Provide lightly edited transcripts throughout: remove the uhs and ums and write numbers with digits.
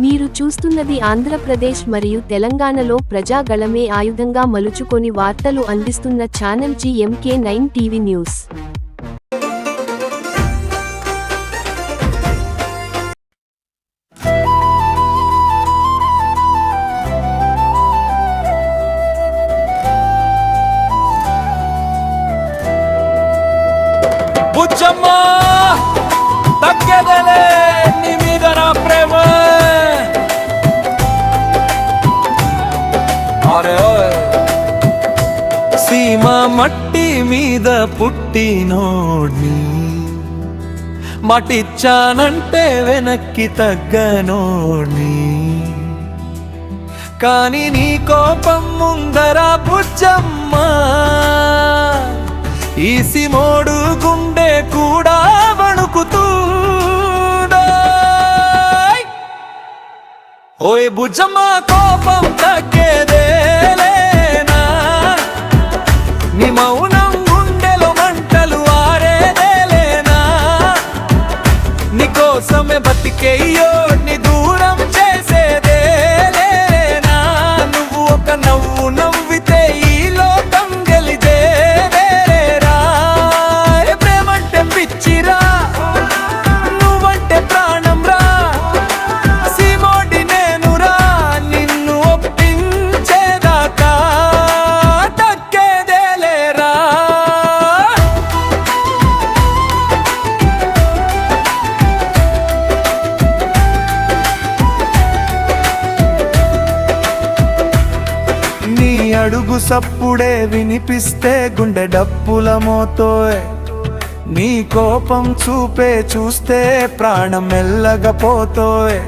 మీరు చూస్తున్నది ఆంధ్రప్రదేశ్ మరియు తెలంగాణలో ప్రజాగళమే ఆయుధంగా మలుచుకొని వార్తలు అందిస్తున్న ఛానల్ GMK9 టీవీ న్యూస్. బుచ్చమ్మా తగ్గదలే నీ మీద నా ప్రేమ. సీమ మట్టి మీద పుట్టినోడ్ని మటిచ్చానంటే వెనక్కి తగ్గనోడ్ని. కాని నీ కోపం ముందరా బుచ్చమ్మా ఈసి మోడు గుండె కూడా వణుకుతూడా. ఓయ్ బుజ్జమ్మ కోపం తగ్గేదేలేనా, నీ మౌనం గుండెలో మంటలు ఆరేదేలేనా. నీ కోసమే బతికేయ్యో నీ దూరం చేసేదేలేనా. నువ్వు ఒక నవ్వు నవ్వితే ఈ లోకం గెలిదే. అడుగు సప్పుడే వినిపిస్తే గుండె డప్పుల మోతోయ్. నీ కోపం చూపే చూస్తే ప్రాణం మెల్లగపోతోయ్.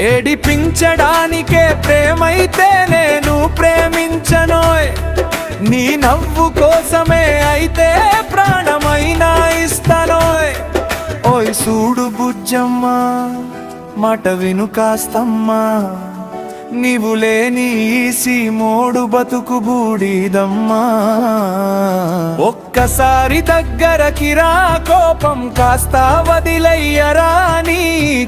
ఏడిపించడానికే ప్రేమైతే నేను ప్రేమించనోయ్. నీ నవ్వు కోసమే అయితే ప్రాణమైనా ఇస్తానోయ్. ఓయ్ సూడు బుజ్జమ్మా మాట విను కాస్తమ్మా, నీవు లేని ఈసి మోడు బతుకు బూడిదమ్మా. ఒక్కసారి దగ్గరకి రా, కోపం కాస్త వదిలయ్యరా. నీ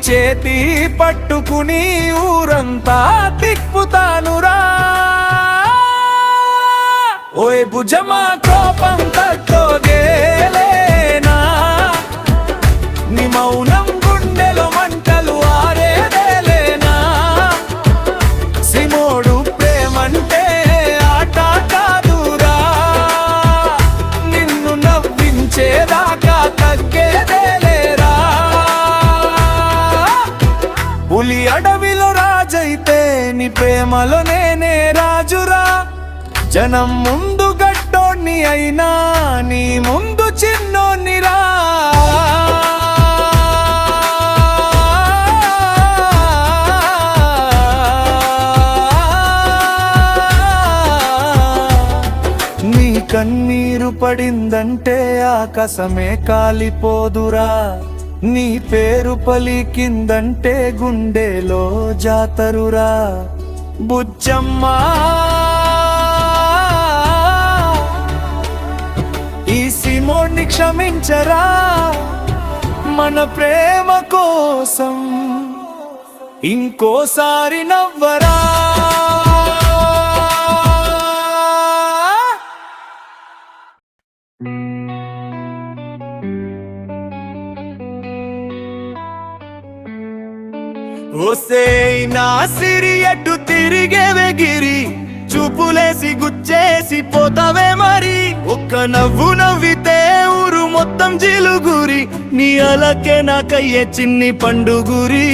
చేతి పట్టుకుని ఊరంతా తిప్పుతానురా. ఓయ్ భుజమా కోపం తగ్గోదేలేనా, నీ మౌనం గుండెలో మంటలు ఆరేదేలేనా. సిమోడు ప్రేమంటే ఆట కాదురా, నిన్ను నవ్వించేదాకా తగ్గేదేలేరా. పులి అడవిలో రాజైతే నీ ప్రేమలో నేనే రాజురా. జనం ముందు గట్టోణ్ణి అయినా నీ ముందు చిన్నోన్నిరా. నీ కన్నీరు పడిందంటే ఆకాశమే కాలిపోదురా. నీ పేరు పలికిందంటే గుండెలో జాతరురా. బుజ్జమ్మా ఈ సిమోడ్ని క్షమించరా, మన ప్రేమ కోసం ఇంకోసారి నవ్వరా. ఓసేయ్ నా సిరి ఎటు తిరిగే వెగిరి, చూపులేసి గుచ్చేసి పోతావే మరి. ఒక్క నవ్వు నవ్వితే ఊరు మొత్తం జిలుగురి, నీ అలకే నాకయ్యే చిన్ని పండుగురి.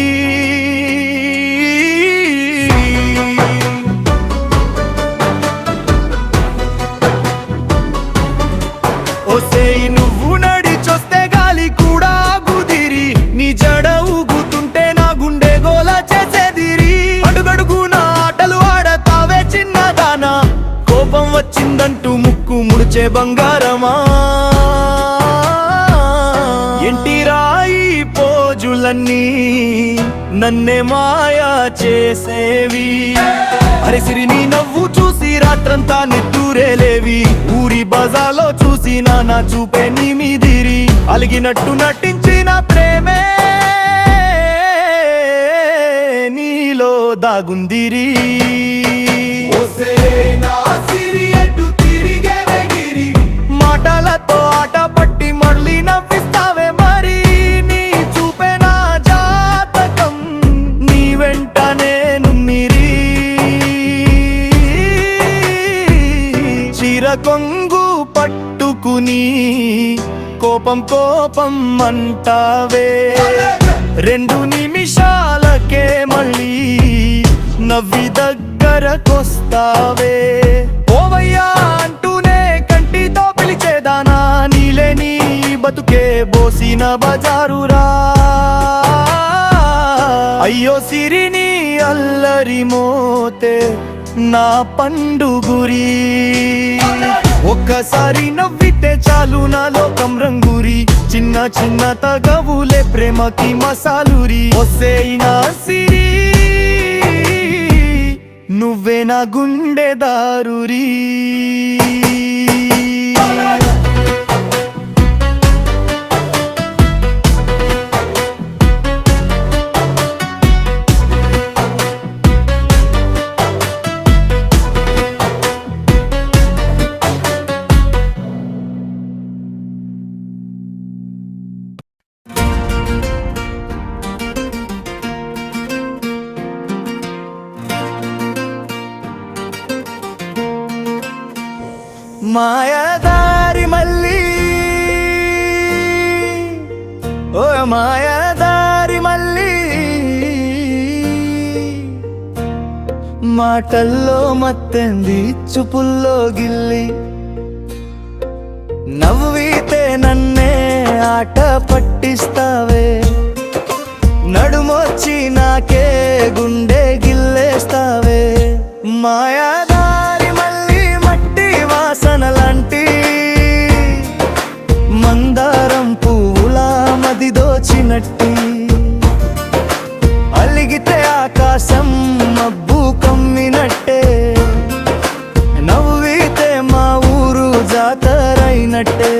ఓసేయ్ నువ్వు నడిచొస్తే గాలి కూడా గుదిరి, నీ జడ ఊగుతుంటే నా గుండె గోల చేసేదిరి. అడుగడుగు నా ఆటలు ఆడతావే చిన్నదానా, కోపం వచ్చిందంటూ ముక్కు ముడిచే బంగారమా. ఎంటి రాయి పోజులన్నీ నన్నే మాయా చేసేవి. అరిసిరి నీ నవ్వు చూసి రాత్రంతా నిట్టూరేలేవి. ఊరి బజాలో చూసి నా చూపే నీ మీదిరి, అలిగినట్టు నటించిన ప్రేమే దాగుందిరి. మాటలతో ఆట పట్టి మళ్ళీ నవ్విస్తావే మరి, నీ చూపే నా జాతకం, నీ వెంట నేను మిరి. చీర కొంగు పట్టుకుని కోపం కోపం అంటావే, 2 నిమిషాలకే మళ్ళీ నవ్వి దగ్గరకొస్తావే. ఓవయ్యా అంటూనే కంటితో పిలిచేదానా, నీలే నీ బతుకే బోసిన బజారురా. అయ్యో సిరిని అల్లరి మోతే నా పండుగురి, ఒక్కసారి నవ్వితే చాలు నా లోకం రంగురి. చిన్న చిన్న తగవులే ప్రేమకి మసాలూరి. ఒసేనా సిరి నువ్వే నా గుండె దారురి. మాయదారి మళ్ళీ, ఓ మాయదారి మళ్ళీ, మాటల్లో మత్తెంది చూపుల్లో గిల్లి, నవ్వితే నన్నే ఆట పట్టిస్తావే, నడుమొచ్చి నాకే గుండె గిల్లేస్తావే. మాయదారి మళ్ళీ మట్టి వాసనలాంటి మందారం పువ్వులా మది దోచినట్టి, అలిగితే ఆకాశం మబ్బు కమ్మినట్టే, నవ్వితే మా ఊరు జాతరైనట్టే.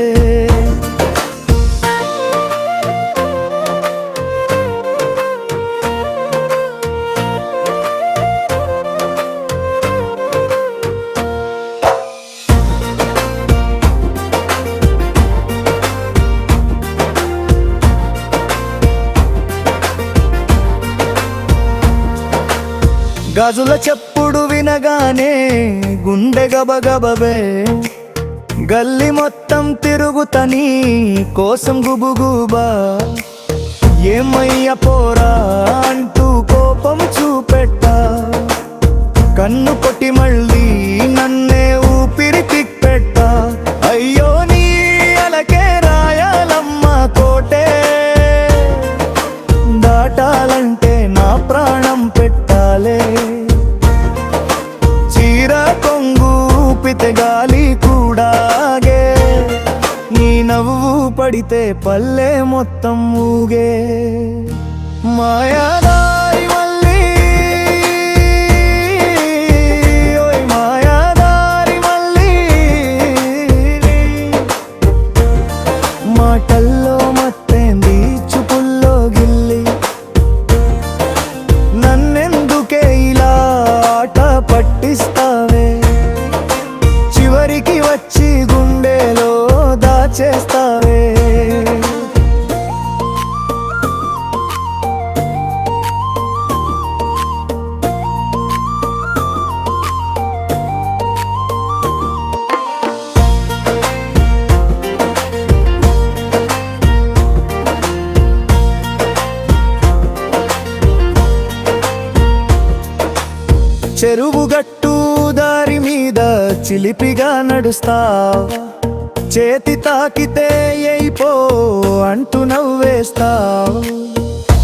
గాజుల చప్పుడు వినగానే గుండె గబగబే, గల్లి మొత్తం తిరుగుతని కోసం గుబుగుబా. ఏమయ్య పోరా అంటూ కోపం చూపెట్టా, కన్ను కొట్టి మళ్ళీ నన్నే ఊపిరి తిప్పెట్టా. అయ్యో నీ అలకే రాయాలమ్మ కోటే, దాటాలంటే నా ప్రాణం పెట్టాలే. చీర కొంగు ఊపితే గాలి కూడాగే, నీ నవ్వు పడితే పల్లె మొత్తం ఊగే. మాయదారి మళ్ళీ, ఓయ్ మాయదారి మళ్ళీ, మాటల్లో మత్తేంది చూపుల్లో గిల్లి, నన్నెందుకే ఇలా ఆట పట్టిస్తావే, చివరికి వచ్చి గుండెలో దాచేస్తావే. చెరువు గట్టు దారి మీద చిలిపిగా నడుస్తావ్, చేతి తాకితే అయిపో అంటూ నవ్వేస్తావు.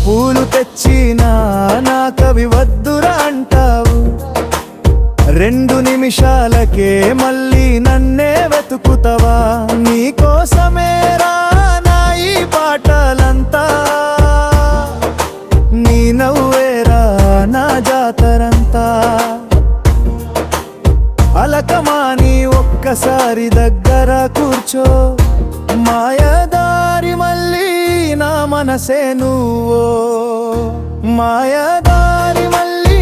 పూలు తెచ్చినా నాకవి వద్దురా అంటావు, 2 నిమిషాలకే మళ్ళీ నన్నే వెతుకుతావా. నీకోసమే రా నా ఈ పాటలంతా, నీ నవ్వేరా నా జాతరంతా. అలకమాని ఒక్కసారి దగ్గర కూర్చో, మాయదారి మళ్ళీ నా మనసే నువ్వో. మాయదారి మళ్ళీ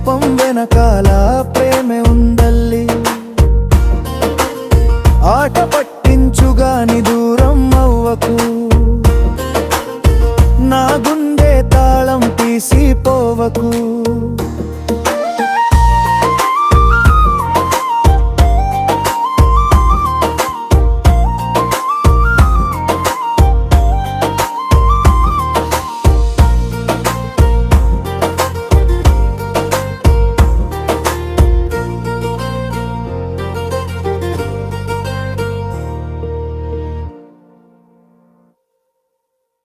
కోపం వెనకాల ప్రేమే ఉందల్లి ఆట పట్టించుగాని దూరం అవ్వకు నా గుండె తాళం తీసిపోవకు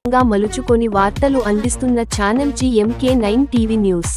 గా మలుచుకొని వార్తలు అందిస్తున్న ఛానల్ GMK9 టీవీ న్యూస్.